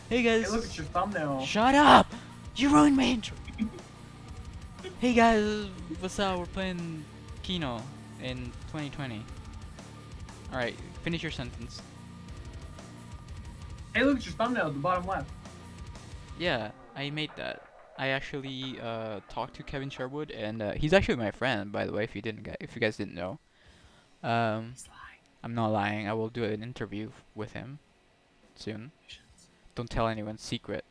Hey guys. Hey, look at your thumbnail. Shut up! You ruined my intro. Hey guys, what's up? We're playing Kino in 2020. Alright, finish your sentence. Hey, look at your thumbnail at the bottom left. Yeah, I made that. I actually talked to Kevin Sherwood, and he's actually my friend, by the way. If you guys didn't know, He's lying. I'm not lying. I will do an interview with him soon. Don't tell anyone, secret.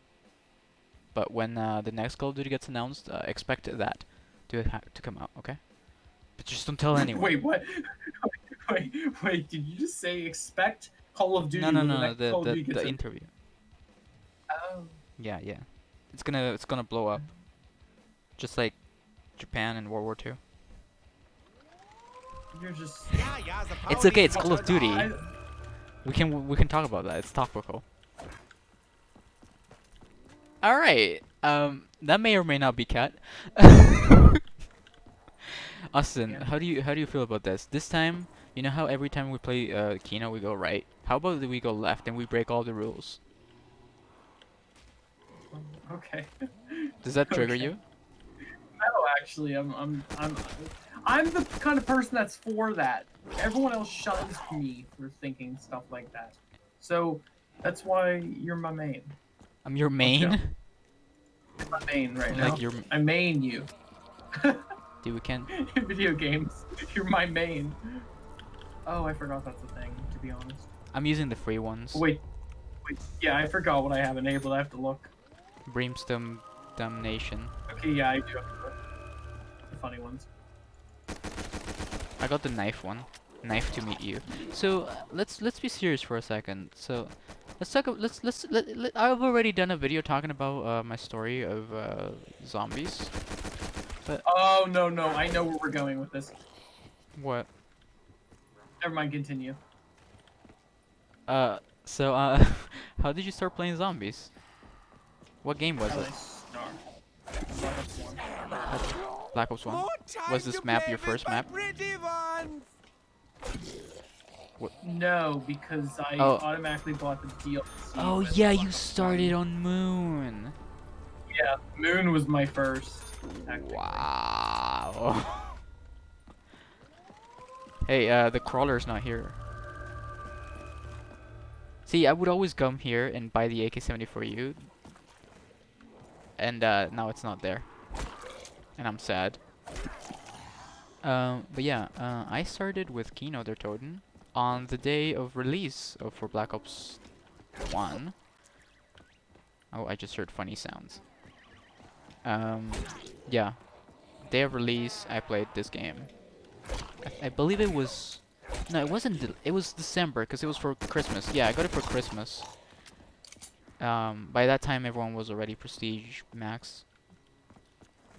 But when the next Call of Duty gets announced, expect that to come out, okay? But just don't tell anyone. Wait, what? wait, did you just say expect Call of Duty No, when the next Call of Duty gets the in? interview. Oh. Yeah, yeah. It's gonna blow up. Just like Japan in World War II. You're just... It's okay, it's Call of Duty. I... We can talk about that. It's topical. Alright. That may or may not be cut. Austin, Yeah. how do you feel about this? This time, you know how every time we play Kino we go right? How about we go left and we break all the rules? Okay. Does that trigger Okay. you? No, actually, I'm the kind of person that's for that. Everyone else shuns me for thinking stuff like that. So that's why you're my main. I'm your main? You're my main right I'm now. like your I main you. dude, we can't. In video games, you're my main. Oh, I forgot that's a thing, to be honest. I'm using the free ones. Wait, yeah, I forgot what I have enabled. I have to look. Brimstone Damnation. Okay, yeah, I do have to look. The funny ones. I got the knife one. Knife to meet you. So let's be serious for a second. So let's talk. I've already done a video talking about my story of zombies. But Oh, no, I know where we're going with this. what? Never mind, continue. So how did you start playing zombies? What game was How it? did I start? Black Ops 1. Black Ops 1. Was this map your first map? No, because I Oh. automatically bought the DLC. Oh with yeah, Black you Ops started 1. on Moon. Yeah, Moon was my first. Technically. Wow. Hey, the crawler's not here. See, I would always come here and buy the AK-74U. And now it's not there. And I'm sad. But yeah, I started with Kino der Toten on the day of release for Black Ops 1. Oh, I just heard funny sounds. Yeah. Day of release, I played this game. I believe it was... No, it wasn't... It was December, because it was for Christmas. Yeah, I got it for Christmas. By that time, everyone was already Prestige Max.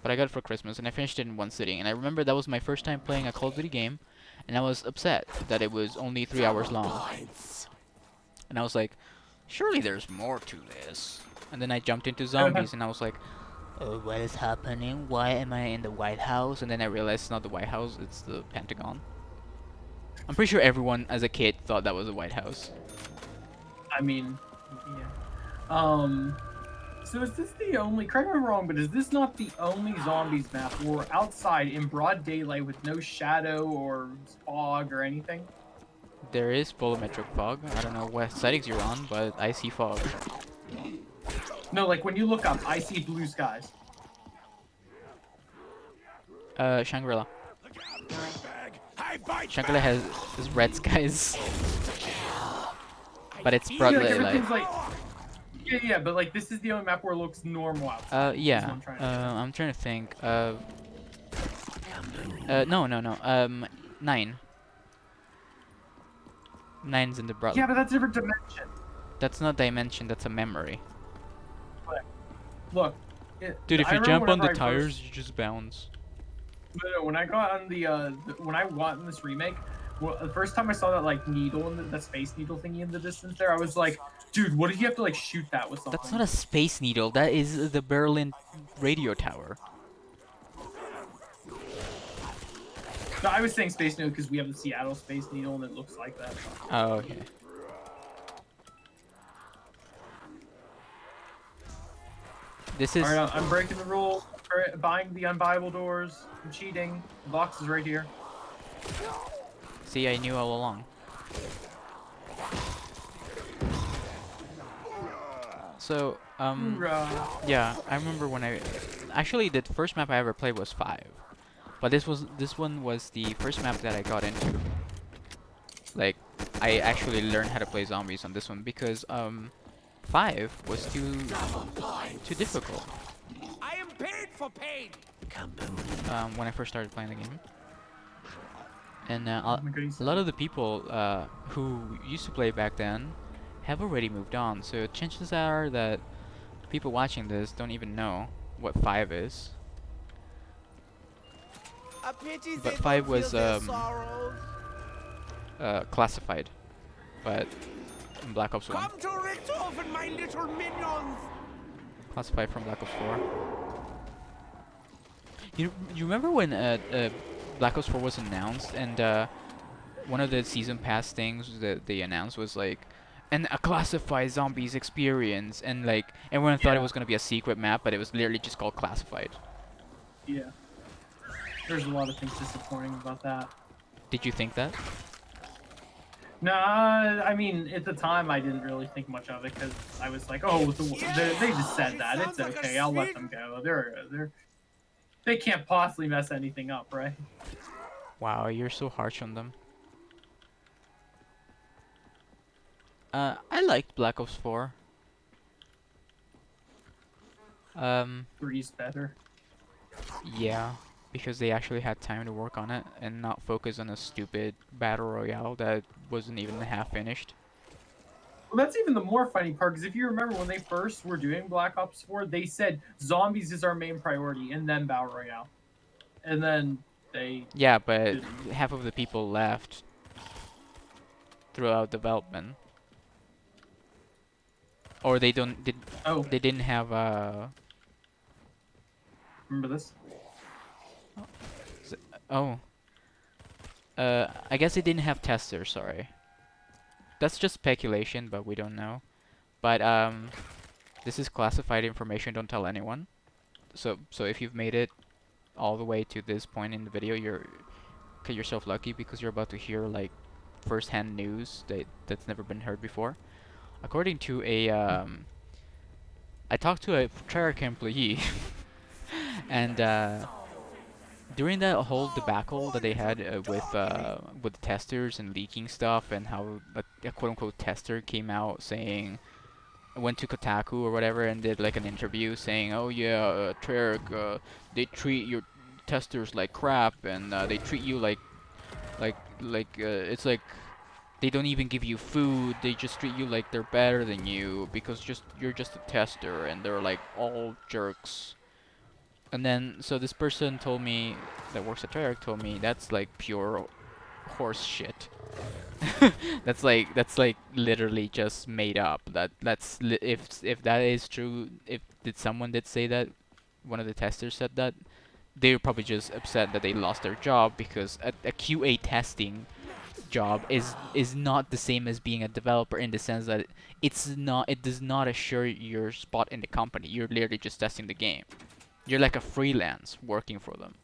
But I got it for Christmas, and I finished it in one sitting. And I remember that was my first time playing a Call of Duty game, and I was upset that it was only 3 hours long. And I was like, surely there's more to this. And then I jumped into zombies, and I was like, oh, what is happening? Why am I in the White House? And then I realized it's not the White House, it's the Pentagon. I'm pretty sure everyone as a kid thought that was the White House. I mean, yeah. So is this the only, correct me if I'm wrong, but is this not the only zombies map where we're outside in broad daylight with no shadow or fog or anything? There is volumetric fog. I don't know what settings you're on, but I see fog. No, like when you look up, I see blue skies. Shangri-La. Shangri-La has red skies. But it's broad Yeah, like, daylight. everything's like, yeah, but like this is the only map where it looks normal outside. Yeah. I'm trying to I'm trying to think. No. 9. 9's in the broad. Yeah, but that's a different dimension. That's not dimension. That's a memory. Look. Dude, if I you remember jump on the whenever I tires, first- you just bounce. No, when I got on when I got in this remake, well, the first time I saw that like needle in the space needle thingy in the distance there, I was like, dude, what if you have to like shoot that with something? That's not a space needle. That is the Berlin radio tower. No, I was saying space needle because we have the Seattle space needle and it looks like that. Oh, okay. This All is right, I'm breaking the rule. Buying the unbuyable doors. I'm cheating. The box is right here. see, I knew all along. So, Hoorah. yeah, I remember when I actually the first map I ever played was 5. But this one was the first map that I got into. Like I actually learned how to play zombies on this one because 5 was too difficult. I am paid for pain. When I first started playing the game. And Oh my goodness. a lot of the people who used to play back then have already moved on. So chances are that people watching this don't even know what 5 is. A pity But they 5 don't feel was their sorrows. classified, but in Black Ops 1. Come to Richtofen, my little minions. Classified from Black Ops 4. You remember when Black Ops 4 was announced and one of the season pass things that they announced was like a classified zombies experience, and like everyone thought it Yeah. was gonna be a secret map, but it was literally just called classified. Yeah. There's a lot of things disappointing about that. Did you think that? Nah, I mean, at the time, I didn't really think much of it because I was like, oh, they just said that. It's okay. I'll let them go. They can't possibly mess anything up, right? Wow, you're so harsh on them. I liked Black Ops 4. Three's better. Yeah, because they actually had time to work on it and not focus on a stupid battle royale that wasn't even half finished. Well, that's even the more funny part because if you remember when they first were doing Black Ops 4, they said zombies is our main priority and then Battle Royale. And then they. Yeah, but didn't. half of the people left throughout development, or Oh, they didn't have remember this? oh I guess they didn't have testers. Sorry, that's just speculation, but we don't know. But this is classified information. Don't tell anyone. So if you've made it all the way to this point in the video, you're get yourself lucky because you're about to hear like first-hand news that's never been heard before. According to a I talked to a Treyarch employee, and during that whole debacle that they had with the testers and leaking stuff, and how a quote-unquote tester came out saying went to Kotaku or whatever and did like an interview saying, "Oh yeah, Treyarch, they treat your testers like crap, and they treat you it's like they don't even give you food. They just treat you like they're better than you because you're just a tester, and they're like all jerks." And then so this person told me that works at Treyarch told me that's like pure horse shit. That's like literally just made up. If that is true, if did someone did say that, one of the testers said that, they're probably just upset that they lost their job because a QA testing job is not the same as being a developer in the sense that it does not assure your spot in the company. You're literally just testing the game. You're like a freelance working for them.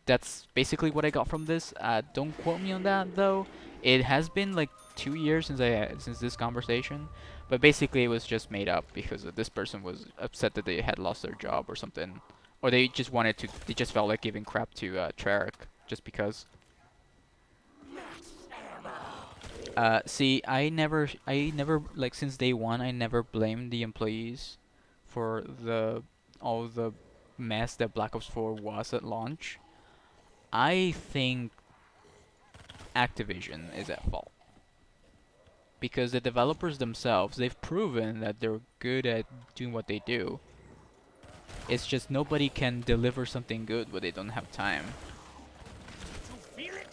That's basically what I got from this. Don't quote me on that though. It has been like 2 years since this conversation, but basically it was just made up because this person was upset that they had lost their job or something, or they just wanted to. They just felt like giving crap to Treyarch just because. See, I never like since day one, I never blamed the employees for all the mess that Black Ops 4 was at launch. I think Activision is at fault because the developers themselves, they've proven that they're good at doing what they do. It's just nobody can deliver something good when they don't have time.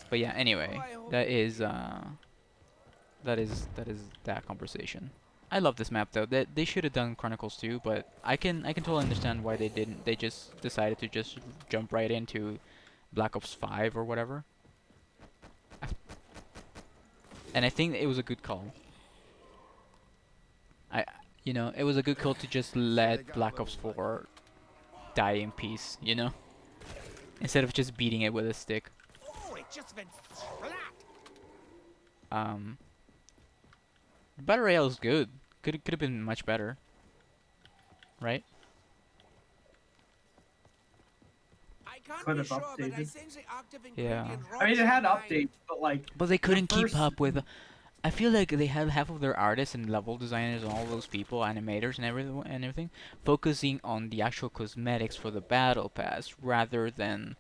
But yeah, anyway, that is that conversation. I love this map though. They should have done Chronicles too, but I can totally understand why they didn't. They just decided to just jump right into Black Ops 5 or whatever. And I think it was a good call. You know, it was a good call to just let Black Ops 4 die in peace, you know? Instead of just beating it with a stick. Oh, it just went flat. Um, Battle Royale is good. Could have been much better, right? I can't Could be have sure, but I updated. sense the active Yeah. ingredient I mean, it had rots updates, but like But they the couldn't keep first up with. I feel like they have half of their artists and level designers and all those people, animators and everything, focusing on the actual cosmetics for the battle pass rather than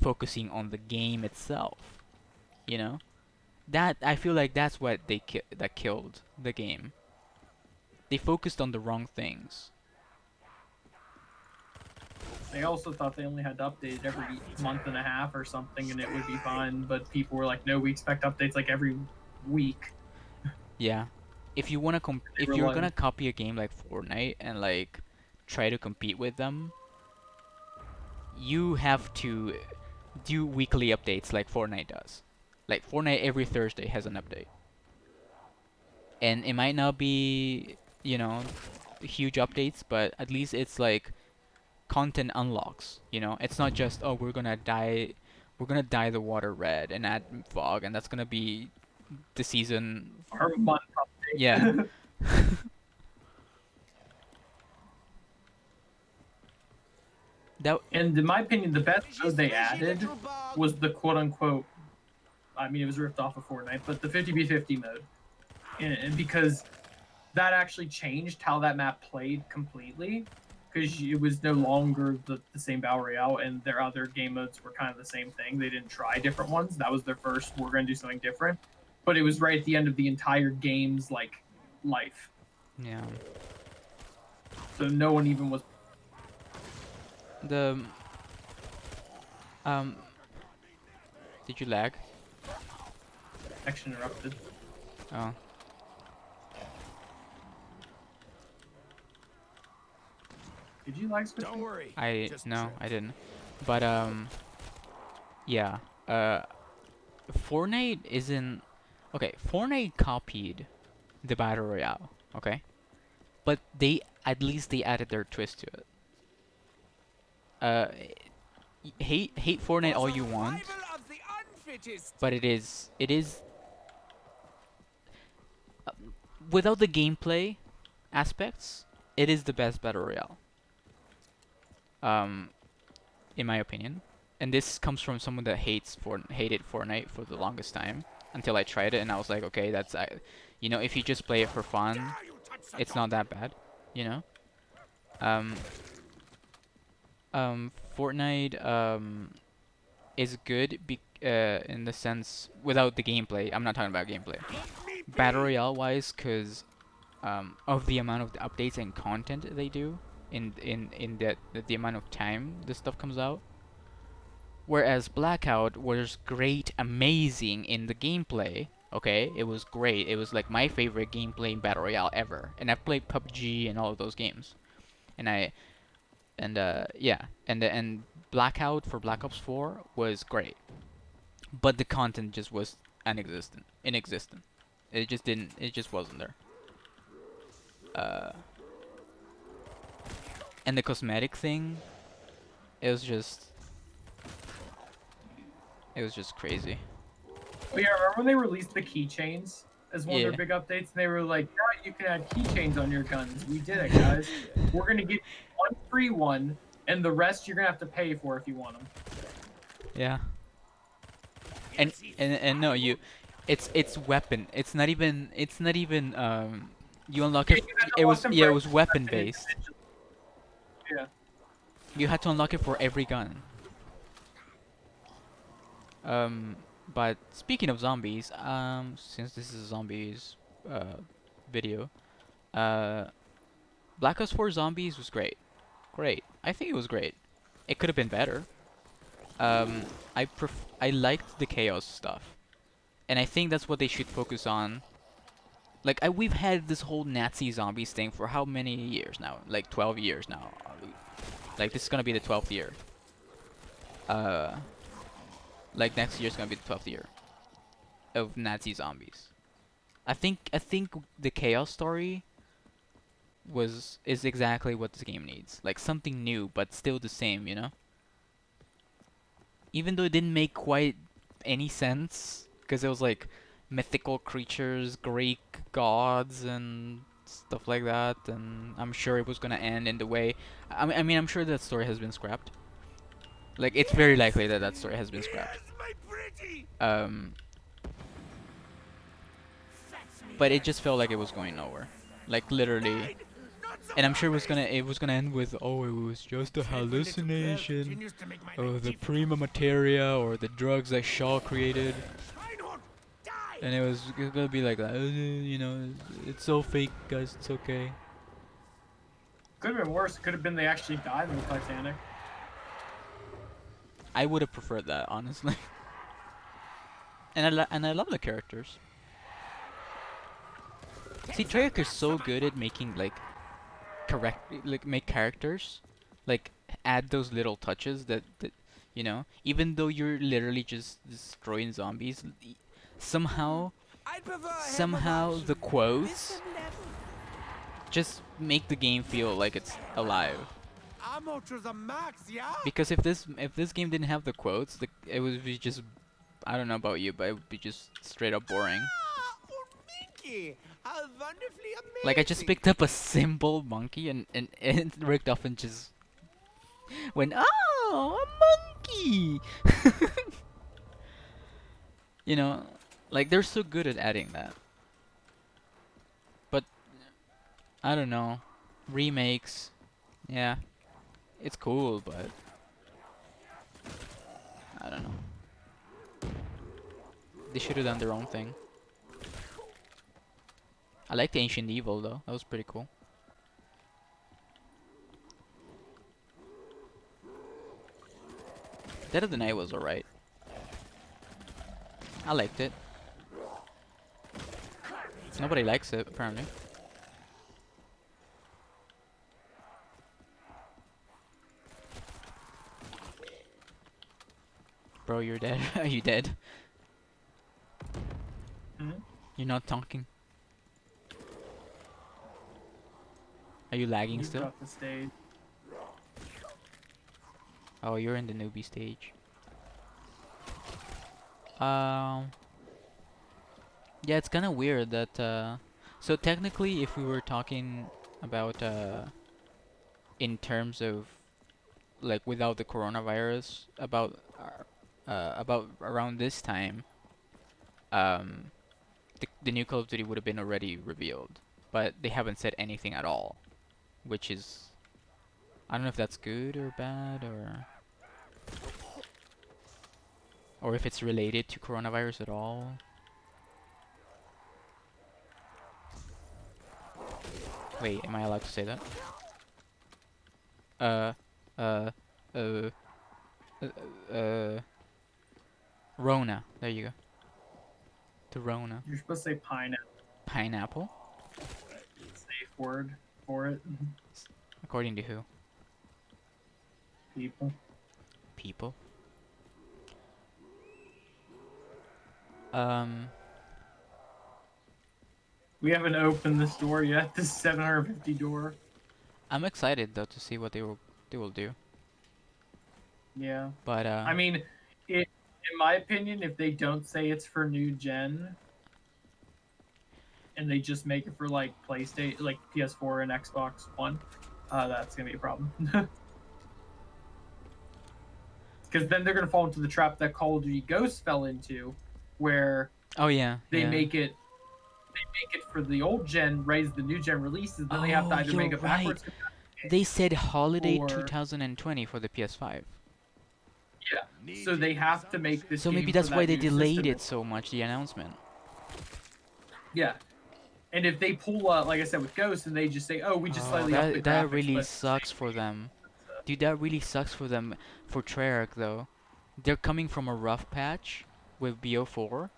focusing on the game itself. You know, that I feel like that's what that killed the game. They focused on the wrong things. They also thought they only had to update it every month and a half or something, and it would be fine. But people were like, "No, we expect updates like every week." Yeah, if you wanna They if were you're like, gonna copy a game like Fortnite and like try to compete with them, you have to do weekly updates like Fortnite does. Like Fortnite every Thursday has an update. And it might not be, you know, huge updates, but at least it's like content unlocks, you know? It's not just, oh, we're gonna dye the water red and add fog and that's gonna be the season. "Our month Yeah. update." That And in my opinion, the best Squishy, mode they squishy added little bug. was the quote unquote. I mean, it was ripped off of Fortnite, but the 50v50 mode, and because that actually changed how that map played completely, because it was no longer the same battle royale, and their other game modes were kind of the same thing. They didn't try different ones. That was their first. We're going to do something different, but it was right at the end of the entire game's like life. yeah. So no one even was. The um did you lag? Action interrupted. Oh. Did you like switch? Don't worry. I Just no, tripped. I didn't. But yeah. Fortnite isn't okay. Fortnite copied the battle royale, okay, but they at least they added their twist to it. Uh, hate Fortnite all you want, Survival of the unfittest. but it is without the gameplay aspects, it is the best battle royale. Um, in my opinion. And this comes from someone that hated Fortnite for the longest time until I tried it and I was like, okay, that's you know, if you just play it for fun, Ah, you touched the it's top. not that bad, you know. Um, Fortnite is good in the sense without the gameplay. I'm not talking about gameplay. Battle Royale wise, cause of the amount of the updates and content they do in the amount of time this stuff comes out. Whereas Blackout was great, amazing in the gameplay. Okay, it was great. It was like my favorite gameplay in Battle Royale ever. And I've played PUBG and all of those games. And yeah, and Blackout for Black Ops 4 was great. But the content just was inexistent. It just wasn't there. Uh, and the cosmetic thing, it was just crazy. Oh yeah, remember when they released the keychains as one of Yeah. their big updates? And they were like, "Yeah, you can add keychains on your guns." We did it, guys. We're gonna give you one free one, and the rest you're gonna have to pay for if you want them. Yeah. And no, it's weapon. It's not even you unlock Yeah, it. you had to It unlock was them yeah, for it every was weapon weapon based. individually. Yeah. You had to unlock it for every gun. But speaking of zombies, since this is a zombies video, uh, Black Ops 4 Zombies was great. Great. I think it was great. It could have been better. Um, I liked the chaos stuff, and I think that's what they should focus on. Like we've had this whole Nazi zombies thing for how many years now? Like 12 years now. Like this is gonna be the 12th year. Uh, like next year's gonna be the 12th year of Nazi zombies. I think the chaos story is exactly what this game needs. Like something new, but still the same, you know? Even though it didn't make quite any sense, because it was like mythical creatures, Greek gods, and stuff like that, and I'm sure it was gonna end in the way. I mean, I'm sure that story has been scrapped. Like, it's very likely that that story has been scrapped. Yes, my pretty. Um, but it just felt like it was going nowhere. Like literally. Fine, not so And I'm sure obvious. it was gonna end with, oh, it was just a Clever little girl hallucination, continues to make my or life the difficult. prima materia, or the drugs that Shaw created, Schweinhund, die! and it was gonna be like that. You know, it's so fake, guys. It's okay. Could have been worse. Could have been they actually died in the Titanic. I would have preferred that, honestly. And I love the characters. See, Treyarch is so good at making make characters, like add those little touches that you know, even though you're literally just destroying zombies, somehow I'd prefer a somehow hammer the version. quotes Listen, level. just make the game feel like it's alive. Ammo to the max, yeah? Because if this game didn't have the quotes, it would be just, I don't know about you, but it would be just straight up boring. Ah, Minky, how wonderfully amazing. Like I just picked up a simple monkey and Rick Duffin just went, oh, a monkey. You know, like they're so good at adding that. But I don't know, remakes, yeah, it's cool, but I don't know. They should have done their own thing. I like the Ancient Evil though. That was pretty cool. Dead of the Night was alright. I liked it. Nobody likes it, apparently. Bro, you're dead. Are you dead? Hmm? You're not talking. Are you lagging You've still? got the stage. Oh, you're in the newbie stage. Um, yeah, it's kind of weird that. So technically, if we were talking about in terms of like without the coronavirus, about around this time, um, the new Call of Duty would have been already revealed, but they haven't said anything at all, which is, I don't know if that's good or bad or if it's related to coronavirus at all. Wait, am I allowed to say that? Uh, uh, uh, Rona. There you go. The Rona. You're supposed to say pineapple. Pineapple? Safe word for it. According to who? People. People? Um, We haven't opened this door yet. This 750 door. I'm excited though to see what they will do. Yeah. But I mean, in my opinion, if they don't say it's for new gen, and they just make it for like PlayStation, like PS4 and Xbox One, that's gonna be a problem. Because then they're gonna fall into the trap that Call of Duty Ghosts fell into, where oh yeah, they yeah. make it for the old gen, raise the new gen releases, then they have to Oh, either you're make it right. backwards. They said holiday Or- 2020 for the PS5. Yeah. So they have to make this. So game maybe for that's why that they new delayed system. it so much, the announcement. Yeah. And if they pull, like I said, with Ghost, and they just say, "Oh, we just slightly upped the that graphics," really but sucks for them. Dude, that really sucks for them, for Treyarch though. They're coming from a rough patch with BO4,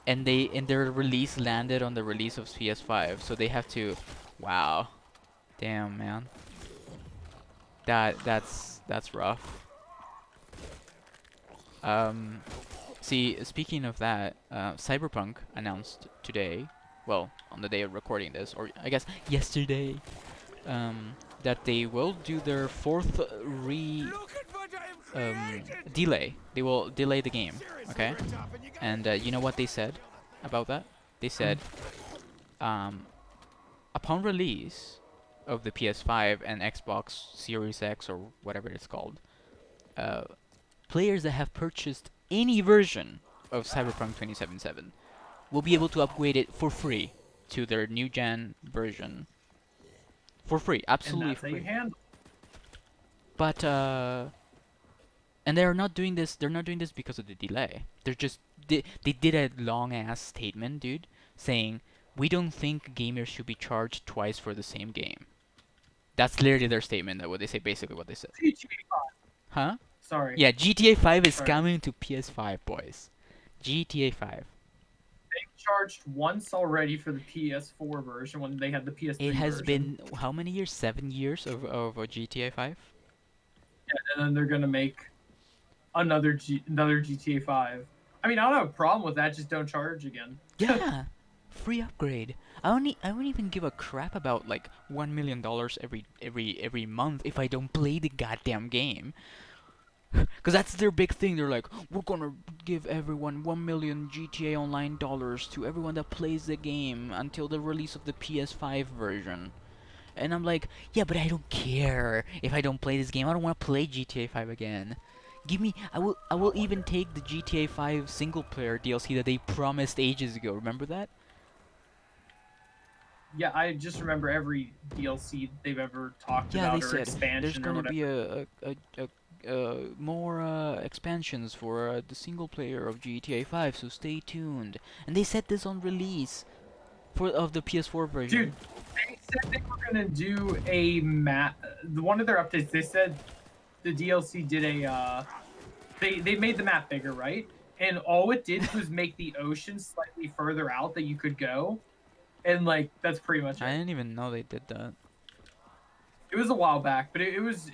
and their release landed on the release of PS5, so they have to, wow, damn man, that's rough. See, speaking of that, Cyberpunk announced today, well, on the day of recording this, or I guess yesterday, that they will do their fourth Look at what I've created! delay. They will delay the game, Seriously, okay? Bricktop, you gotta And you know what they said about that? They said, um, upon release of the PS5 and Xbox Series X or whatever it's called, uh, players that have purchased any version of Cyberpunk 2077 will be able to upgrade it for free to their new gen version. For free, And absolutely that's for how you free. handle. But and they're not doing this. They're not doing this because of the delay. They did a long ass statement, dude, saying we don't think gamers should be charged twice for the same game. That's literally their statement. That what they say, basically what they said. GTA 5. Huh? Sorry. Yeah, GTA 5 is Sorry. coming to PS5, boys. GTA 5. They charged once already for the PS4 version when they had the PS3 It has version. been how many years? 7 years of GTA 5. Yeah, and then they're gonna make another GTA 5. I mean, I don't have a problem with that. Just don't charge again. Yeah, free upgrade. I won't even give a crap about like $1 million every month if I don't play the goddamn game. Cause that's their big thing. They're like, we're gonna give everyone 1 million GTA Online dollars to everyone that plays the game until the release of the PS5 version. And I'm like, yeah, but I don't care if I don't play this game. I don't want to play GTA 5 again. Give me, I will even take the GTA 5 single player DLC that they promised ages ago. Remember that? Yeah, I just remember every DLC they've ever talked Yeah, they about or said there's expansion or gonna be whatever. more expansions for the single player of GTA 5, so stay tuned. And they said this on release of the PS4 version. Dude, they said they were gonna do a map. One of their updates, they said the DLC did a. They made the map bigger, right? And all it did was make the ocean slightly further out that you could go, and like that's pretty much I it. didn't even know they did that. It was a while back, but it was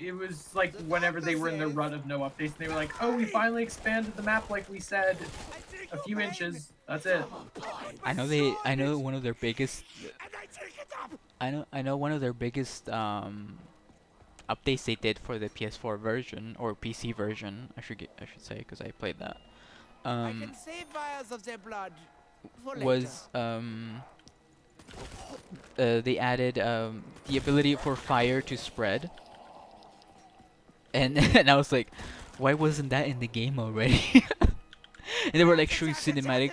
like whenever they were in their run of no updates, and they were like, "Oh, we finally expanded the map like we said, I take a your few pain, inches. That's it." I know one of their biggest and I take it up. I know one of their biggest updates they did for the PS4 version or PC version. I should say because I played that. I can save vials of their blood for later. Was they added the ability for fire to spread, and and I was like, why wasn't that in the game already? And they were like showing cinematic.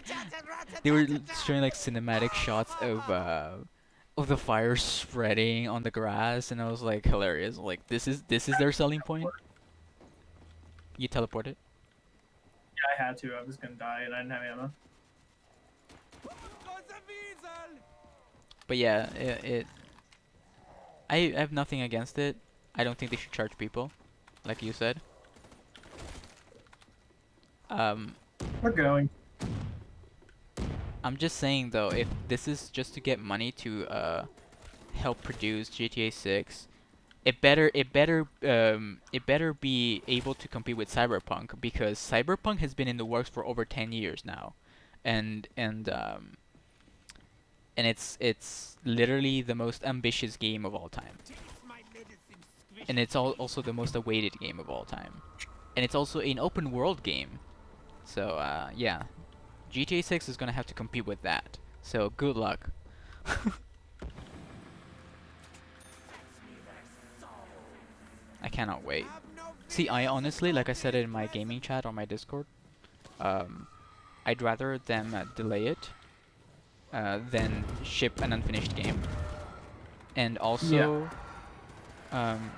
They were showing like cinematic shots of the fire spreading on the grass, and I was like hilarious. Like this is their selling point. You teleported. Yeah, I had to. I was gonna die, and I didn't have ammo. But yeah, I have nothing against it. I don't think they should charge people, like you said. We're going. I'm just saying though, if this is just to get money to help produce GTA 6, it better be able to compete with Cyberpunk, because Cyberpunk has been in the works for over 10 years now, and it's literally the most ambitious game of all time, and it's also the most awaited game of all time, and it's also an open world game. So yeah, GTA 6 is gonna have to compete with that. So good luck. I cannot wait. See, I honestly, like I said in my gaming chat on my Discord, I'd rather them delay it than ship an unfinished game. And also,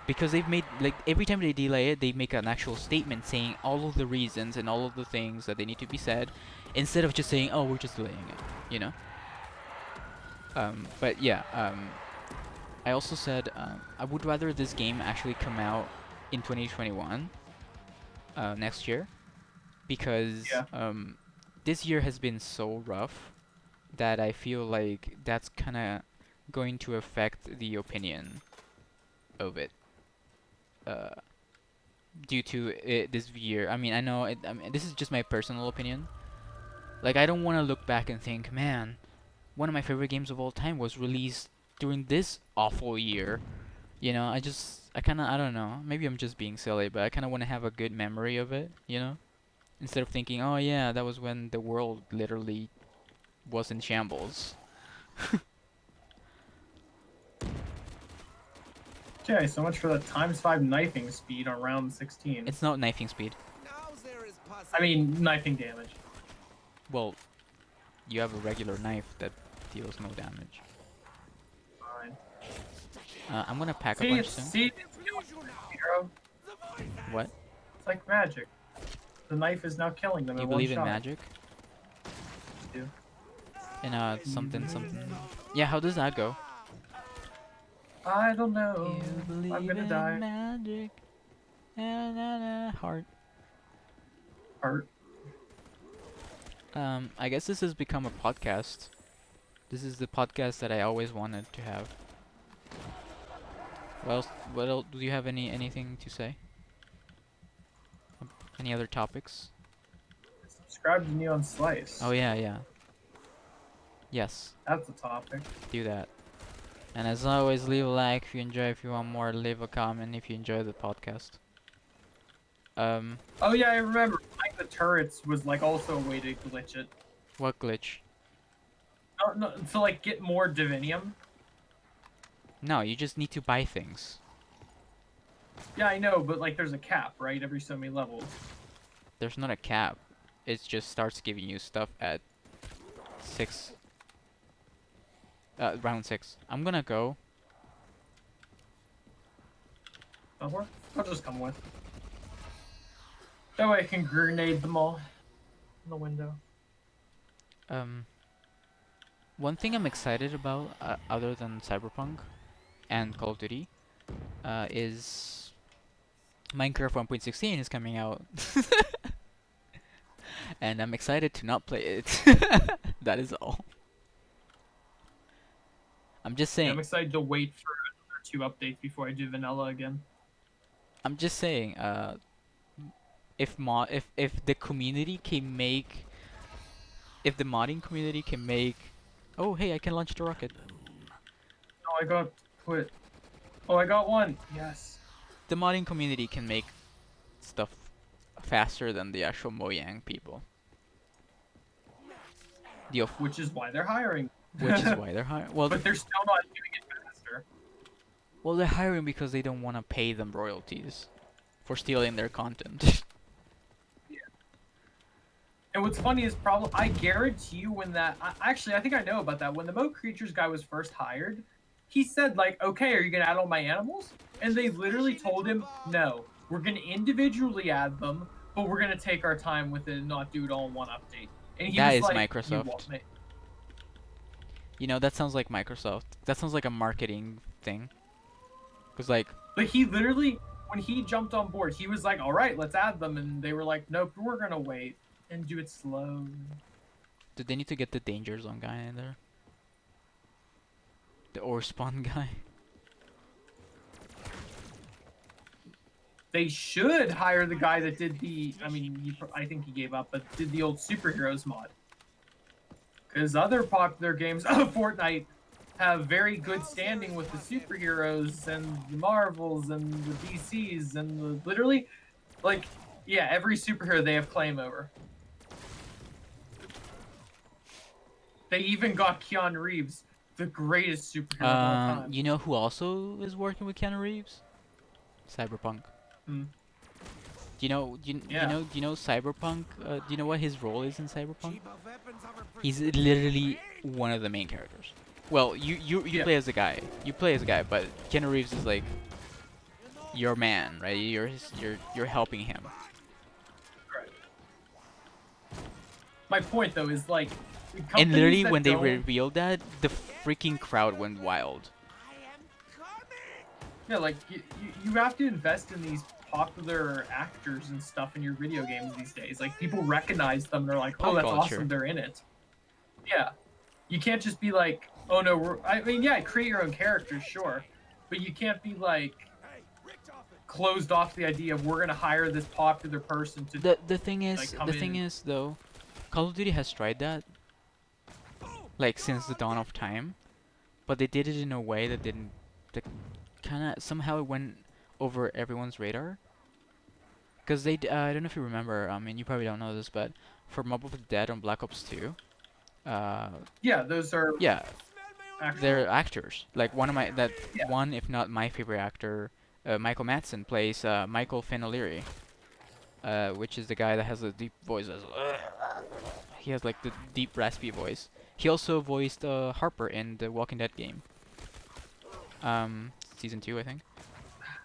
because they've made, like, every time they delay it, they make an actual statement saying all of the reasons and all of the things that they need to be said, instead of just saying, oh, we're just delaying it, you know? But yeah, I also said I would rather this game actually come out in 2021, next year, because this year has been so rough that I feel like that's kind of going to affect the opinion of it, due to this year. I mean, I know I mean, this is just my personal opinion. Like, I don't want to look back and think, man, one of my favorite games of all time was released during this awful year. You know, I kind of, I don't know. Maybe I'm just being silly, but I kind of want to have a good memory of it, you know? Instead of thinking, oh yeah, that was when the world literally was in shambles. Okay, so much for that ×5 knifing speed on round 16. It's not knifing speed. Now there is I mean, knifing damage. Well, you have a regular knife that deals no damage. Fine. I'm gonna pack a See, bunch soon. see, hero. What? It's like magic. The knife is now killing them Do you in one believe in shot. magic? I do. In something something. Yeah, how does that go? I don't know. You believe I'm gonna in die. magic. Na, na, na, heart. Heart. I guess this has become a podcast. This is the podcast that I always wanted to have. What else? Do you have anything to say? Any other topics? Subscribe to Neon Slice. Oh yeah, yeah. Yes, That's a topic. do that. And as always, leave a like if you enjoy. If you want more, leave a comment if you enjoy the podcast. Oh yeah, I remember. Like the turrets was like also a way to glitch it. What glitch? No, to like get more divinium. No, you just need to buy things. Yeah, I know, but like there's a cap, right? Every so many levels. There's not a cap. It just starts giving you stuff at round 6. I'm gonna go. Somewhere? I'll just come with. That way I can grenade them all in the window. One thing I'm excited about, other than Cyberpunk and Call of Duty, is Minecraft 1.16 is coming out. And I'm excited to not play it. That is all. I'm just Yeah, saying. I'm excited to wait for another 2 updates before I do vanilla again. I'm just saying. If the community can make, if the modding community can make, oh hey, I can launch the rocket. Oh, I got quit. Oh, I got one. Yes. The modding community can make stuff faster than the actual Mojang people. Which is why they're hiring. Which is why they're hiring. Well, But they're still not doing it faster. well, they're hiring because they don't want to pay them royalties for stealing their content. And what's funny is probably, I guarantee you when that, actually I think I know about that. When the Mo Creatures guy was first hired, he said like, okay, are you gonna add all my animals? And they literally told him, no, we're gonna individually add them, but we're gonna take our time with it and not do it all in one update. And he That was is like, Microsoft. You know, that sounds like Microsoft. That sounds like a marketing thing. Cause like, But he literally, when he jumped on board, he was like, all right, let's add them. And they were like, nope, we're gonna wait and do it slow. did they need to get the danger zone guy in there? The ore spawn guy. They should hire the guy that did the, I mean, I think he gave up, but did the old superheroes mod. Because other popular games of Fortnite have very good standing with the superheroes and the Marvels and the DCs and literally, like, yeah, every superhero they have claim over. They even got Keanu Reeves, the greatest superhero of all time. You know who also is working with Keanu Reeves? Cyberpunk. Hmm. Do you know Cyberpunk? Do you know what his role is in Cyberpunk? He's literally one of the main characters. Well, you play as a guy. You play as a guy, but Keanu Reeves is like your man, right? You're helping him. Right. My point though is like, And literally when they revealed that, the freaking crowd went wild. Yeah, like you have to invest in these popular actors and stuff in your video games these days. Like people recognize them, they're like, oh, Pop that's culture. awesome, they're in it. Yeah, you can't just be like, oh no, I mean, yeah, create your own characters, sure, but you can't be like closed off the idea of we're gonna hire this popular person to. The thing is, like, come the thing in. is though, Call of Duty has tried that. like since the dawn of time, but they did it in a way that didn't, that kind of somehow it went over everyone's radar. Because I don't know if you remember, I mean, you probably don't know this, but for Mob of the Dead on Black Ops 2, uh, Yeah, those are yeah, actual. they're actors. Like one of my, that Yeah. one, if not my favorite actor, Michael Madsen plays Michael Finn O'Leary, which is the guy that has the deep voice. He has like the deep raspy voice. He also voiced Harper in the Walking Dead game. Season 2, I think.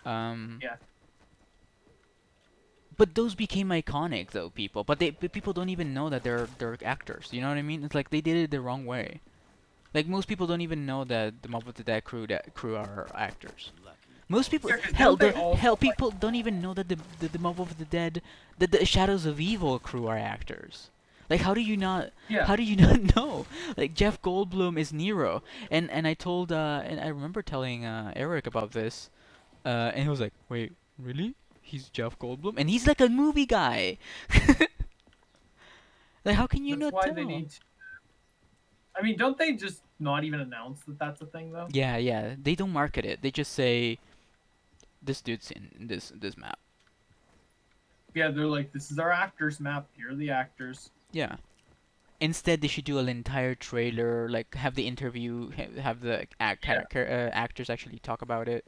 Um, Yeah. but those became iconic though, people. But people don't even know that they're actors. You know what I mean? It's like they did it the wrong way. Like most people don't even know that the Mob of the Dead crew are actors. Most people, Yeah, 'cause hell, don't they also, hell, like, people don't even know that the Mob of the Dead, that the Shadows of Evil crew are actors. Like, how do you not? yeah. How do you not know? Like Jeff Goldblum is Nero, and I told and I remember telling Eric about this, and he was like, "Wait, really? He's Jeff Goldblum, and he's like a movie guy. Like, how can you That's not why they tell?" need to. I mean, don't they just not even announce that that's a thing though? Yeah, yeah. They don't market it. They just say this dude's in this map. Yeah, they're like, this is our actors map. Here are the actors. Yeah. Instead, they should do an entire trailer, like have the interview, have the Yeah. actors actually talk about it.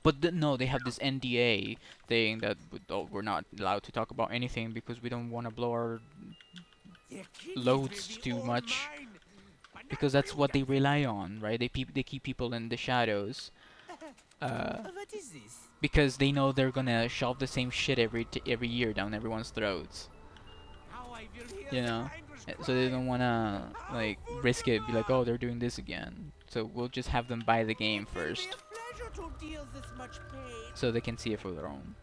But no, they have this NDA thing that oh, we're not allowed to talk about anything because we don't want to blow our Their kidneys may loads be too all much, mine, but not because for that's you what they guys. rely on, right? They keep people in the shadows, What is this? because they know they're gonna shove the same shit every year down everyone's throats, Now I will hear you the know. clangers So they cry. don't wanna How like risk it, be like, oh, wonderful! they're doing this again. So we'll just have them buy the game It will be first, a pleasure to deal this much pain. so they can see it for their own.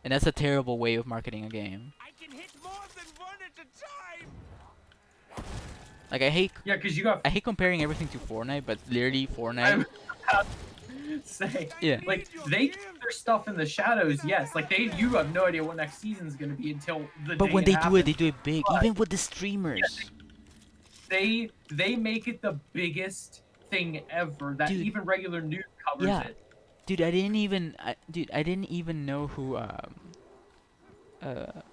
And that's a terrible way of marketing a game. I can hit more than one at a time. Like Yeah, because you got. I hate comparing everything to Fortnite, but literally I Fortnite. was about to say, I Yeah. like, need your they gift. keep their stuff in the shadows. Yes, like you have no idea what next season's gonna be until the But day when it happens. they do it big. But Even with the streamers, they make it the biggest thing ever that dude. even regular news covers Yeah, it. dude. I didn't even know who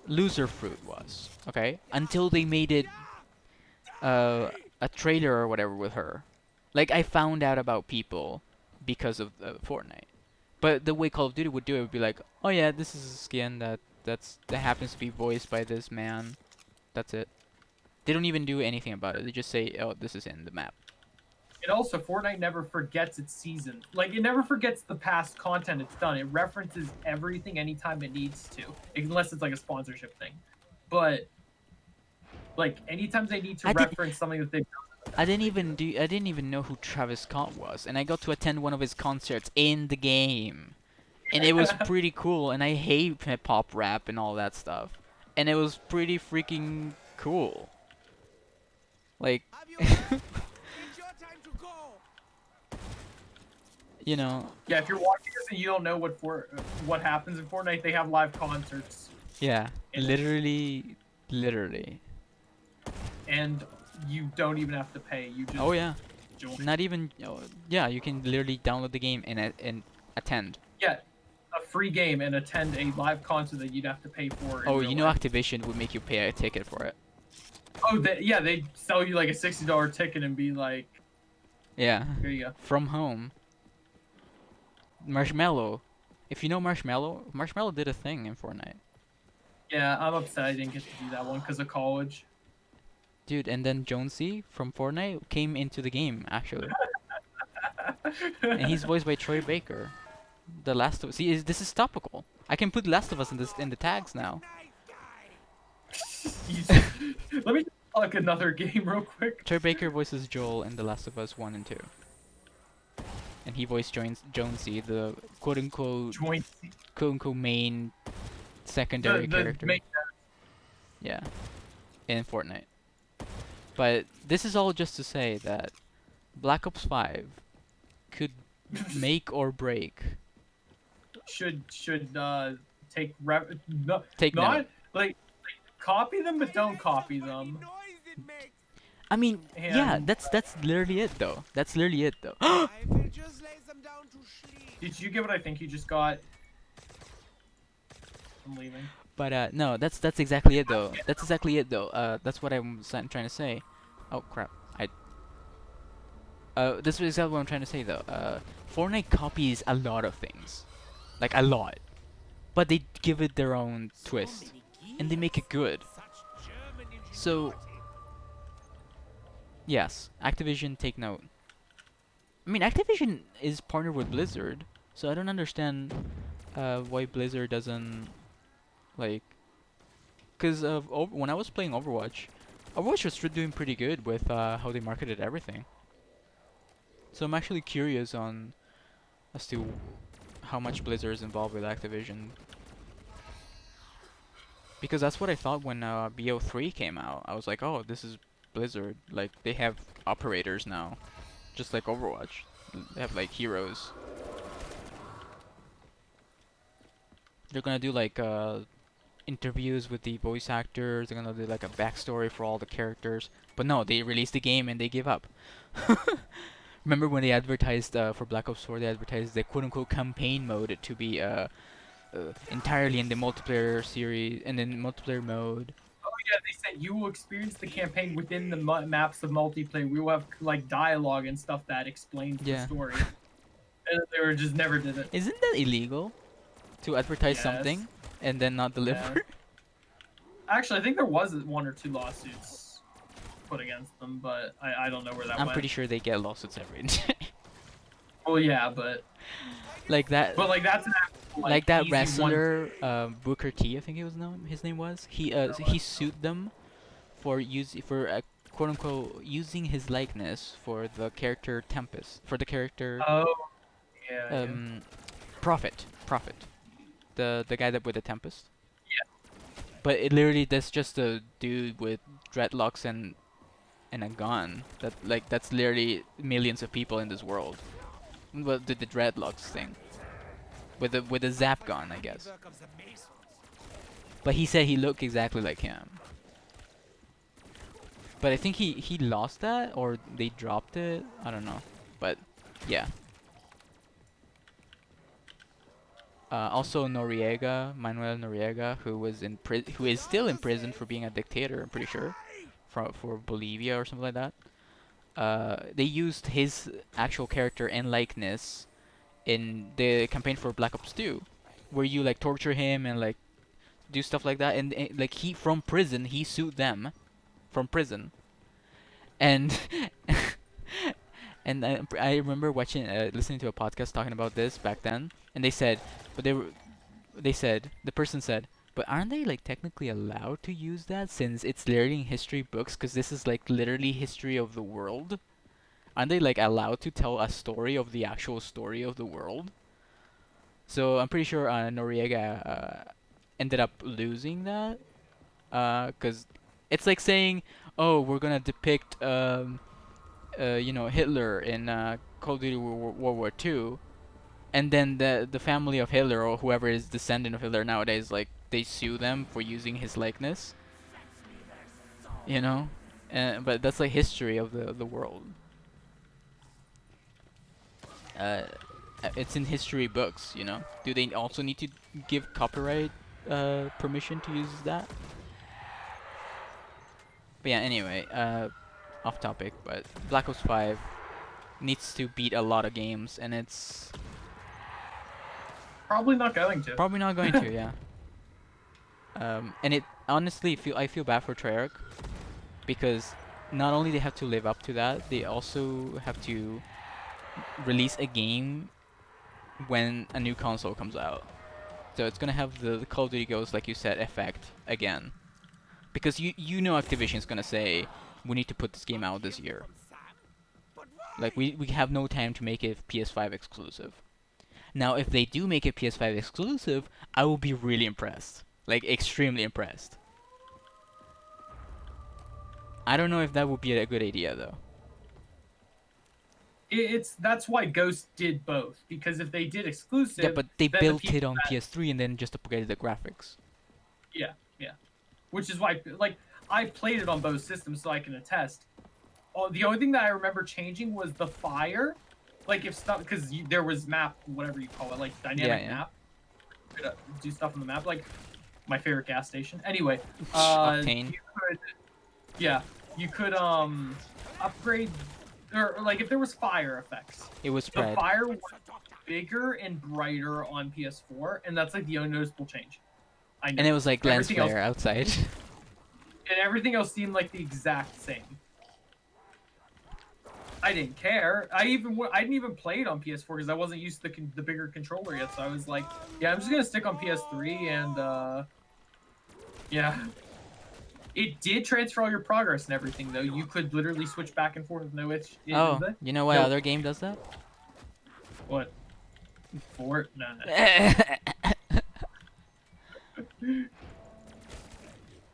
Loser Fruit was. Okay, until they made it a trailer or whatever with her. Like I found out about people because of Fortnite. But the way Call of Duty would do it would be like, oh yeah, this is a skin that happens to be voiced by this man. That's it. They don't even do anything about it. They just say, oh, this is in the map. And also, Fortnite never forgets its season. Like, it never forgets the past content it's done. It references everything anytime it needs to, unless it's like a sponsorship thing. But like, anytime they need to I did. reference something that they've done. I didn't even know who Travis Scott was, and I got to attend one of his concerts in the game, and it was pretty cool. And I hate hip hop, rap, and all that stuff, and it was pretty freaking cool. Like, Have your way. It's your time to go. you know, Yeah, if you're watching this and you don't know what happens in Fortnite, they have live concerts, yeah, and literally. and you don't even have to pay. You just Oh yeah, join. not even. Oh, yeah, you can literally download the game and attend. Yeah, a free game and attend a live concert that you'd have to pay for. In Oh, real you know, life. Activision would make you pay a ticket for it. Oh, yeah, they sell you like a $60 ticket and be like, Yeah, here you go. from home. Marshmallow. If you know Marshmallow, Marshmallow did a thing in Fortnite. Yeah, I'm upset I didn't get to do that one because of college. Dude, and then Jonesy from Fortnite came into the game, actually. And he's voiced by Troy Baker. The Last of Us. See, this is topical. I can put Last of Us in the tags now. Nice guy. Let me plug another game real quick. Troy Baker voices Joel in The Last of Us 1 and 2. And he voiced Jonesy, the Joint quote unquote main secondary the character. main Yeah. In Fortnite. But this is all just to say that Black Ops 5 could make or break. should take no, Take not note. like copy them, but don't copy them. Noise it makes. I mean, yeah, And that's literally it though. That's literally it though. I will just lay them down to sleep. did you get what I think you just got? I'm leaving. But no, that's exactly it though. That's exactly it though. That's what I'm trying to say. Oh crap! This is exactly what I'm trying to say though. Fortnite copies a lot of things, like a lot, but they give it their own twist, and they make it good. Such German So ingenuity. yes, Activision, take note. I mean, Activision is partnered with Blizzard, so I don't understand why Blizzard doesn't like. Cause when I was playing Overwatch, Overwatch was doing pretty good with how they marketed everything. So I'm actually curious on as to how much Blizzard is involved with Activision. Because that's what I thought when BO3 came out. I was like, oh, this is Blizzard. Like, they have operators now. Just like Overwatch. They have, like, heroes. They're gonna do, like, interviews with the voice actors. They're gonna do, like, a backstory for all the characters. But no, they released the game and they give up. Remember when they advertised, for Black Ops 4, they advertised the quote-unquote campaign mode to be, entirely in the multiplayer series and in multiplayer mode. Oh yeah, they said you will experience the campaign within the maps of multiplayer. We will have like dialogue and stuff that explains the Yeah. story. And they were just never did it. Isn't that illegal to advertise Yes. something and then not deliver? Actually, I think there was one or two lawsuits put against them, but I don't know where that I'm went. pretty sure they get lawsuits every day. Well, yeah, but like that. like that's an actual, Like that easy one. wrestler, Booker T, I think his name was. He sued them for quote unquote using his likeness for the character Tempest, for the character Oh, yeah. yeah. Prophet, the guy that with the Tempest. Yeah. But it literally that's just a dude with dreadlocks and a gun. That's literally millions of people in this world. Well, the dreadlocks thing. With the zap gun, I guess. Work of the Masons. But he said he looked exactly like him. But I think he lost that or they dropped it. I don't know. But yeah. Also Manuel Noriega, who is still in prison for being a dictator. I'm pretty sure, for Bolivia or something like that. They used his actual character and likeness in the campaign for Black Ops 2, where you like torture him and like do stuff like that, and like he from prison he sued them from prison, and and I remember watching listening to a podcast talking about this back then, and they said, but the person said, but aren't they like technically allowed to use that since it's literally in history books, because this is like literally history of the world? Aren't they like allowed to tell a story of the actual story of the world? So I'm pretty sure Noriega ended up losing that, because it's like saying, oh, we're gonna depict Hitler in Call of Duty World War II, and then the family of Hitler or whoever is descendant of Hitler nowadays, like they sue them for using his likeness, you know, but that's like history of the world. It's in history books, you know. Do they also need to give copyright permission to use that? But yeah, anyway, off topic, but Black Ops 5 needs to beat a lot of games, and it's Probably not going to. probably not going to, yeah. And it honestly I feel bad for Treyarch, because not only they have to live up to that, they also have to release a game when a new console comes out. So it's gonna have the Call of Duty Ghosts, like you said, effect again. Because you know Activision's gonna say, we need to put this game out this year. Like, we have no time to make it PS5 exclusive. Now, if they do make it PS5 exclusive, I will be really impressed. Like, extremely impressed. I don't know if that would be a good idea, though. That's why Ghost did both, because if they did exclusive, Yeah, but they then built people it on that- PS3 and then just upgraded the graphics. Yeah, which is why, like, I played it on both systems, so I can attest. the only thing that I remember changing was the fire. Like if stuff, because there was map, whatever you call it, like dynamic Yeah. map. You could, do stuff on the map, like my favorite gas station. Anyway, Octane. you could upgrade, or like if there was fire effects, It was the spread. fire was bigger and brighter on PS4, and that's like the only noticeable change. I know. And it was like lens Everything else- flare outside. and everything else seemed like the exact same. I didn't care. I didn't even play it on PS4 because I wasn't used to the bigger controller yet. So I was like, yeah, I'm just gonna stick on PS3 and yeah. It did transfer all your progress and everything though. You could literally switch back and forth with no itch. Oh, you know what No. other game does that? What? Fort? No.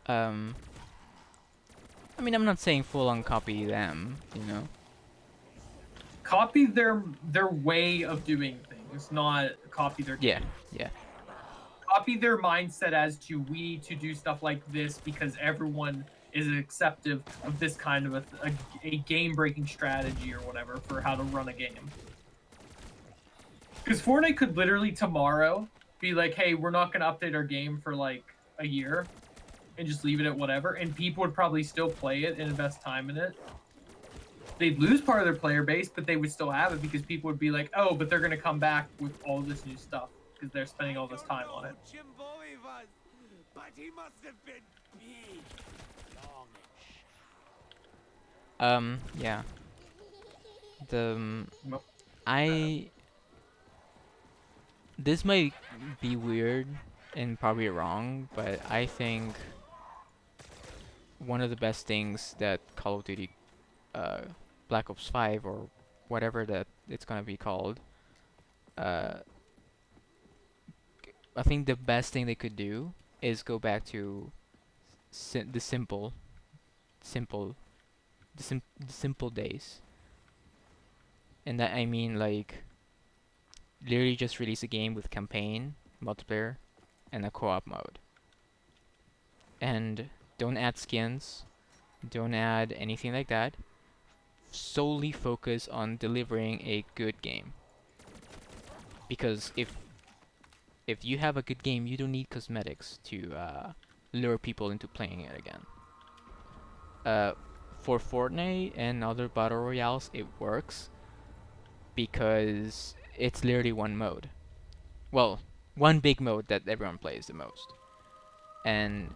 I mean, I'm not saying full on copy them, you know. Copy their way of doing things, not copy their Yeah, yeah. copy their mindset as to we need to do stuff like this because everyone is acceptive of this kind of a game-breaking strategy or whatever for how to run a game. Because Fortnite could literally tomorrow be like, hey, we're not going to update our game for like a year and just leave it at whatever, and people would probably still play it and invest time in it. They'd lose part of their player base, but they would still have it because people would be like, oh, but they're going to come back with all this new stuff because they're spending all this time on it. But he must have been big, long and Yeah. Nope. This might be weird and probably wrong, but I think one of the best things that Call of Duty Black Ops 5 or whatever that it's gonna be called, I think the best thing they could do is go back to the simple days. And that I mean like literally just release a game with campaign, multiplayer, and a co-op mode. And don't add skins, don't add anything like that. Solely focus on delivering a good game. Because if you have a good game, you don't need cosmetics to lure people into playing it again. For Fortnite and other battle royales, it works because it's literally one mode. Well, one big mode that everyone plays the most. And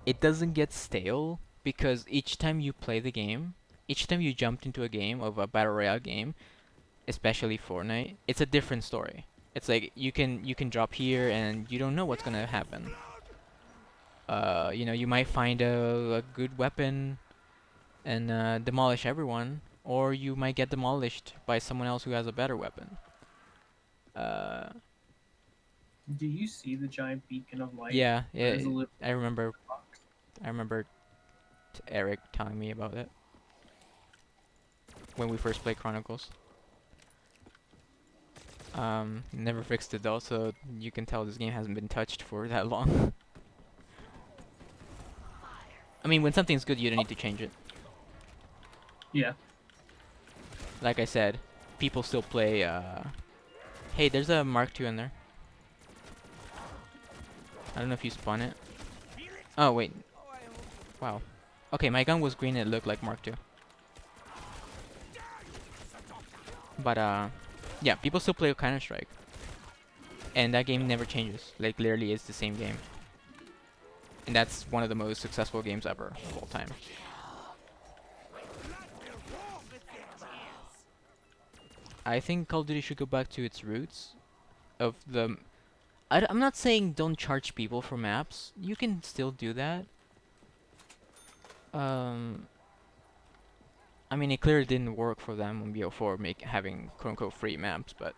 it doesn't get stale because each time you play the game, each time you jump into a game of a battle royale game, especially Fortnite, it's a different story. It's like you can drop here and you don't know what's gonna happen. You know, you might find a good weapon and demolish everyone, or you might get demolished by someone else who has a better weapon. Do you see the giant beacon of light? Yeah, There's a little I remember. box. I remember Eric telling me about it when we first played Chronicles. Never fixed it though, so you can tell this game hasn't been touched for that long. I mean, when something's good, you don't need to change it. Yeah. Like I said, people still play. Hey, there's a Mark II in there. I don't know if you spawn it. Oh wait. Wow. Okay, my gun was green and it looked like Mark II. But yeah, people still play Counter-Strike. And that game never changes. Like literally it's the same game. And that's one of the most successful games ever of all time. I think Call of Duty should go back to its roots of the... I'm not saying don't charge people for maps. You can still do that. I mean, it clearly didn't work for them on BO4 having quote-unquote free maps, but...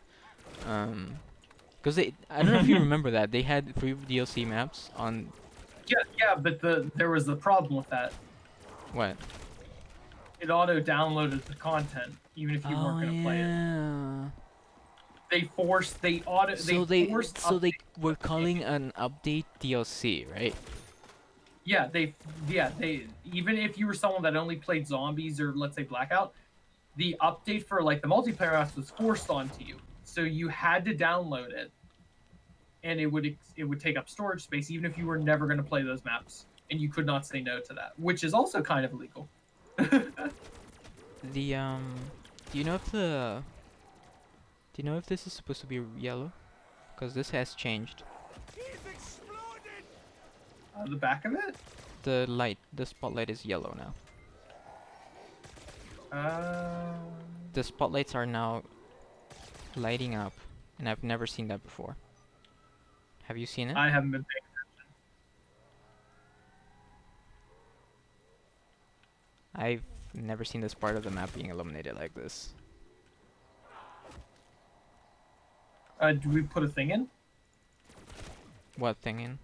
Because I don't know if you remember that. They had free DLC maps on... Yeah, but there was the problem with that. What? It auto-downloaded the content, even if you weren't going to play it. They forced they were calling an update DLC, right? Yeah, they even if you were someone that only played zombies or let's say Blackout, the update for like the multiplayer maps was forced onto you. So you had to download it, and it would take up storage space even if you were never going to play those maps, and you could not say no to that, which is also kind of illegal. The do you know if the do you know if this is supposed to be yellow? Because this has changed. He's exploded! The back of it. The light, the spotlight is yellow now. Uh, The spotlights are now lighting up, and I've never seen that before. Have you seen it? I haven't been paying. I've never seen this part of the map being illuminated like this. Do we put a thing in? What thing in?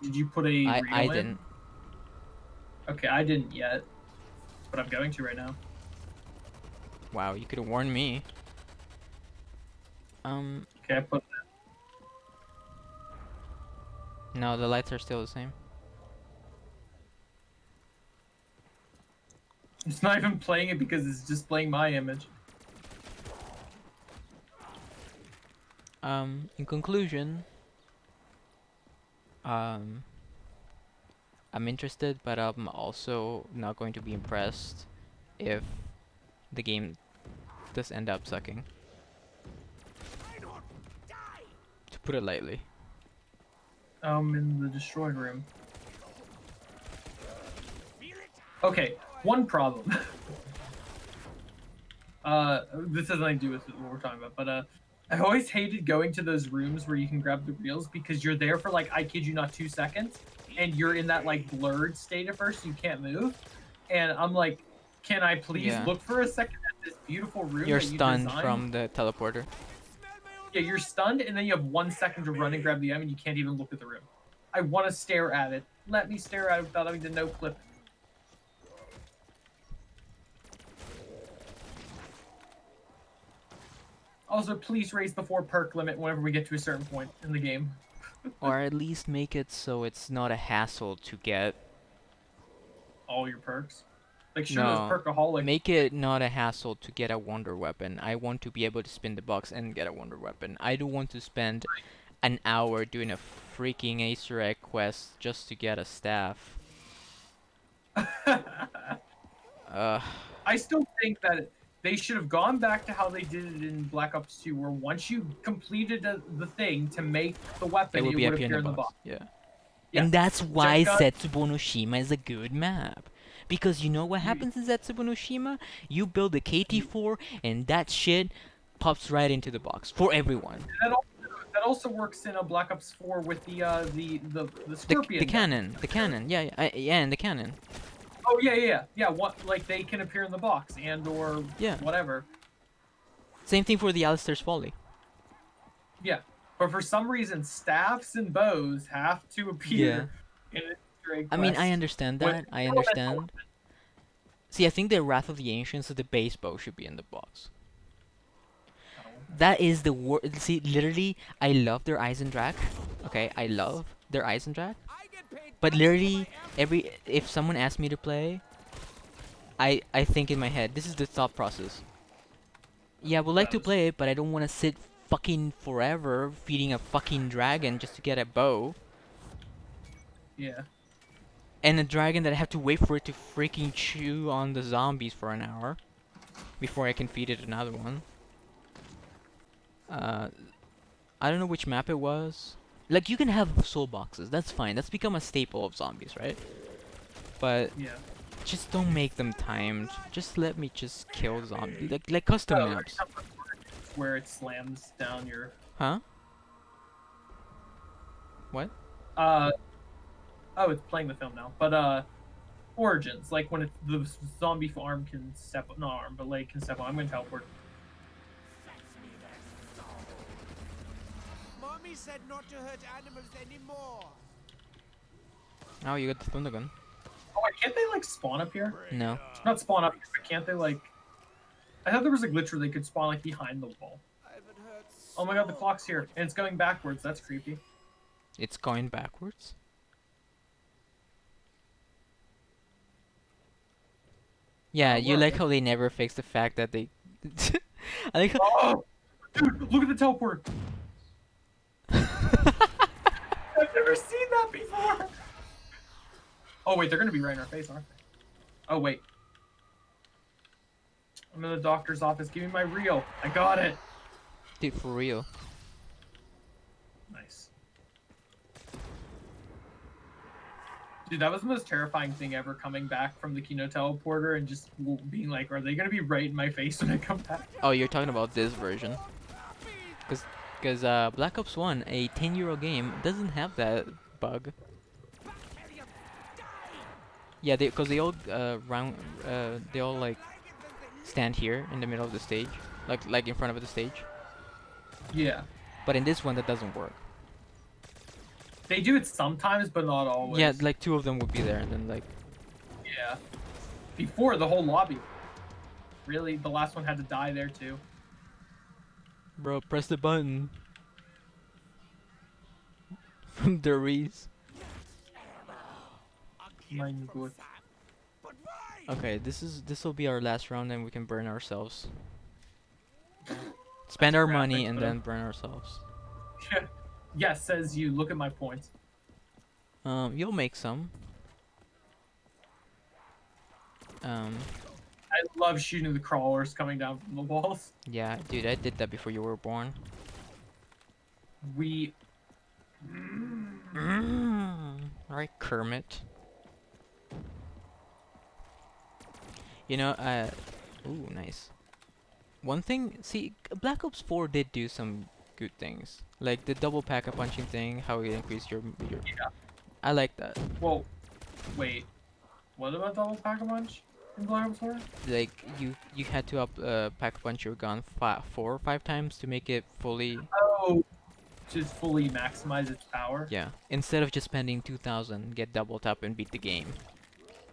Did you put a reel I in? didn't. Okay, I didn't yet, but I'm going to right now. Wow, you could have warned me. Okay, I put. No, the lights are still the same. It's not even playing it because it's displaying my image. In conclusion, I'm interested, but I'm also not going to be impressed if the game does end up sucking. To put it lightly. In the destroy room. Okay, one problem. This has nothing to do with what we're talking about, but I always hated going to those rooms where you can grab the reels because you're there for like, I kid you not, 2 seconds, and you're in that like blurred state at first, so you can't move. And I'm like, can I please look for a second at this beautiful room? You're that you stunned designed? from the teleporter. Yeah, you're stunned, and then you have 1 second to run and grab the item, and you can't even look at the room. I want to stare at it. Let me stare at it without having to no-clip. Also, please raise the 4 perk limit whenever we get to a certain point in the game. Or at least make it so it's not a hassle to get. All your perks. Like, sure, those No, perkaholic. make it not a hassle to get a wonder weapon. I want to be able to spin the box and get a wonder weapon. I don't want to spend an hour doing a freaking Easter egg quest just to get a staff. I still think that they should have gone back to how they did it in Black Ops 2, where once you completed the thing to make the weapon, It it would would appear appear in the box. box. Yeah. Yeah. And that's why Just got- Setsubo no Shima is a good map. Because you know what happens in Setsubo no Shima? You build a KT4 and that shit pops right into the box for everyone. That also works in a Black Ops 4 with the Scorpion. The cannon, yeah, and the cannon. Oh yeah. What, like they can appear in the box and or Yeah. whatever. Same thing for the Alistair's Folly. Yeah, but for some reason, staffs and bows have to appear in a Drake I mean, quest. I understand With that. I elemental understand. weapons. See, I think the Wrath of the Ancients, the base bow, should be in the box. That is the worst. See, literally, I love their Eisendrach. Okay, I love their Eisendrach. I get paid But double for literally, my if someone asks me to play, I think in my head, this is the thought process. Yeah, I would like to play it, but I don't want to sit fucking forever feeding a fucking dragon just to get a bow. Yeah. And a dragon that I have to wait for it to freaking chew on the zombies for an hour before I can feed it another one. I don't know which map it was. Like, you can have soul boxes, that's fine. That's become a staple of zombies, right? But Yeah. just don't make them timed. Just let me just kill zombies. Like custom Oh, maps. where it slams down your. Huh? What? Oh, it's playing the film now. But Origins, like when it's the zombie arm can step, not arm, but leg can step on. I'm gonna teleport. Mommy said not to hurt animals anymore. Oh, you got the thunder gun. Oh wait, can't they like spawn up here? No. Not spawn up here, but can't they like? I thought there was a glitch where they could spawn like behind the wall. I haven't heard Oh my god, the clock's here and it's going backwards. That's creepy. It's going backwards? Yeah, you work. like how they never fix the fact that they. I like how. Oh, dude, look at the teleport. I've never seen that before. Oh wait, they're gonna be right in our face, aren't they? Oh wait. I'm in the doctor's office. Give me my reel. I got it. Dude, for real. Nice. Dude, that was the most terrifying thing ever, coming back from the Kino teleporter and just being like, are they gonna be right in my face when I come back? Oh, you're talking about this version. Because Black Ops 1, a 10-year-old game, doesn't have that bug. Yeah, because they all they all like stand here in the middle of the stage, like in front of the stage. Yeah. But in this one, that doesn't work. They do it sometimes, but not always. Yeah, like two of them would be there, and then like. Yeah. Before, the whole lobby. Really, the last one had to die there too. Bro, press the button. From the Reese. Mein Gott. Okay, this will be our last round, and we can burn ourselves. Spend our money graphic, and but, then burn ourselves. Yes, says you. Look at my points. You'll make some. I love shooting the crawlers coming down from the walls. Yeah, dude, I did that before you were born. We. Alright, Kermit. You know, ooh, nice. One thing, see, Black Ops 4 did do some good things. Like the double pack-a-punching thing, how it increased your. Yeah. I like that. Well, wait. What about double pack-a-punch in Black Ops 4? Like you had to pack-a-punch your gun 4 or 5 times to make it fully. Oh, just fully maximize its power. Yeah. Instead of just spending 2,000, get double tap and beat the game.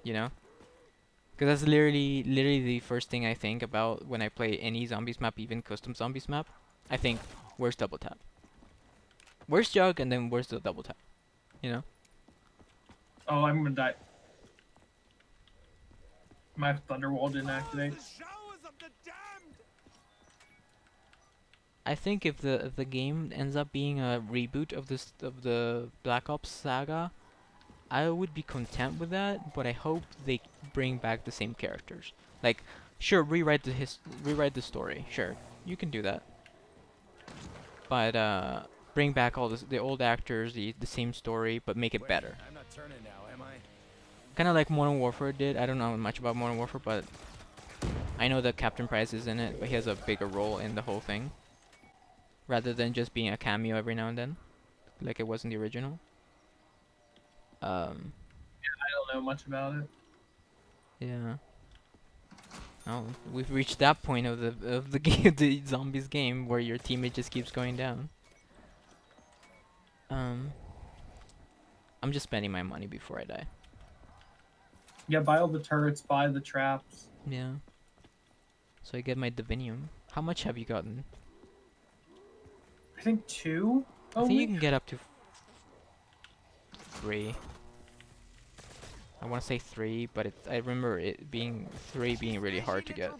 You know? Because that's literally the first thing I think about when I play any zombies map, even custom zombies map. I think, where's double tap? Where's jug, and then where's the double tap? You know? Oh, I'm gonna die. My thunderwall didn't activate. I think if the game ends up being a reboot of the Black Ops saga, I would be content with that, but I hope they bring back the same characters. Like, sure, rewrite the story. Sure, you can do that. But bring back all the old actors, the same story, but make it better. I'm not turning now, am I? Kind of like Modern Warfare did. I don't know much about Modern Warfare, but I know that Captain Price is in it, but he has a bigger role in the whole thing, rather than just being a cameo every now and then, like it was in the original. I don't know much about it. Yeah. Oh, we've reached that point of the game, the zombies game, where your teammate just keeps going down. I'm just spending my money before I die. Yeah, buy all the turrets, buy the traps. Yeah. So I get my divinium. How much have you gotten? I think 2. I think you can get up to 3. I want to say 3, but I remember it being 3 being really hard to get.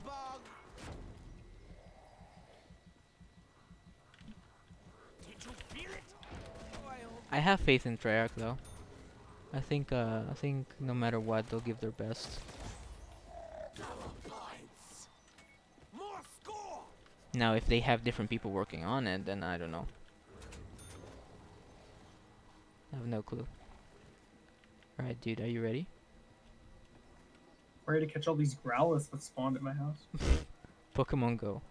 I have faith in Treyarch though. I think no matter what, they'll give their best. Now, if they have different people working on it, then I don't know. I have no clue. Alright, dude, are you ready? Ready to catch all these growlers that spawned at my house. Pokemon Go.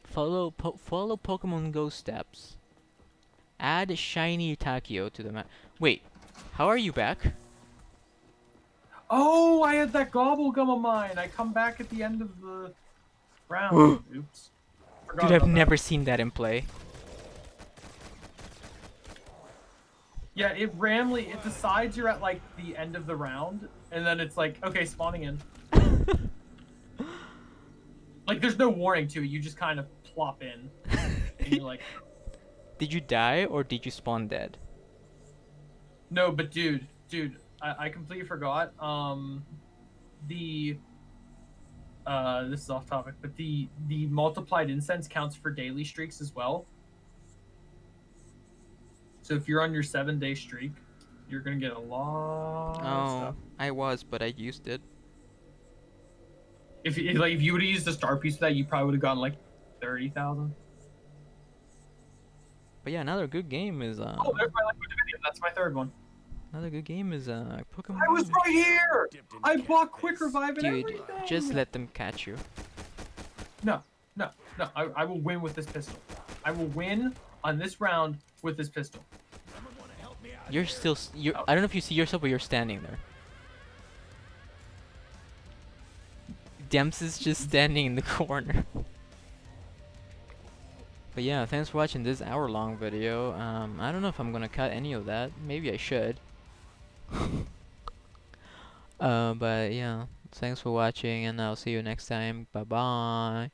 Follow Pokemon Go steps. Add shiny Takio to the map. Wait, how are you back? Oh, I had that gobble-gum of mine. I come back at the end of the round. Oops. Forgot Dude, I've about that. never seen that in play. Yeah, it decides you're at like the end of the round, and then it's like, okay, spawning in. Like, there's no warning to it. You just kind of plop in. And you're like, Did you die or did you spawn dead? no, but dude, I completely forgot. The this is off topic, but the multiplied incense counts for daily streaks as well. So if you're on your 7-day streak, you're gonna get a lot of Oh, stuff. I was, but I used it. If you would have used the star piece for that, you probably would have gotten like 30,000. But yeah, another good game is Oh, there's my liquid divinity. That's my third one. Pokemon. I was right here. I bought quick revive and Dude, everything. just let them catch you. No. I will win with this pistol. I will win on this round with this pistol. You're still. I don't know if you see yourself, but you're standing there. Dems is just standing in the corner. But yeah, thanks for watching this hour-long video. I don't know if I'm gonna cut any of that. Maybe I should. But yeah, thanks for watching, and I'll see you next time. Bye bye.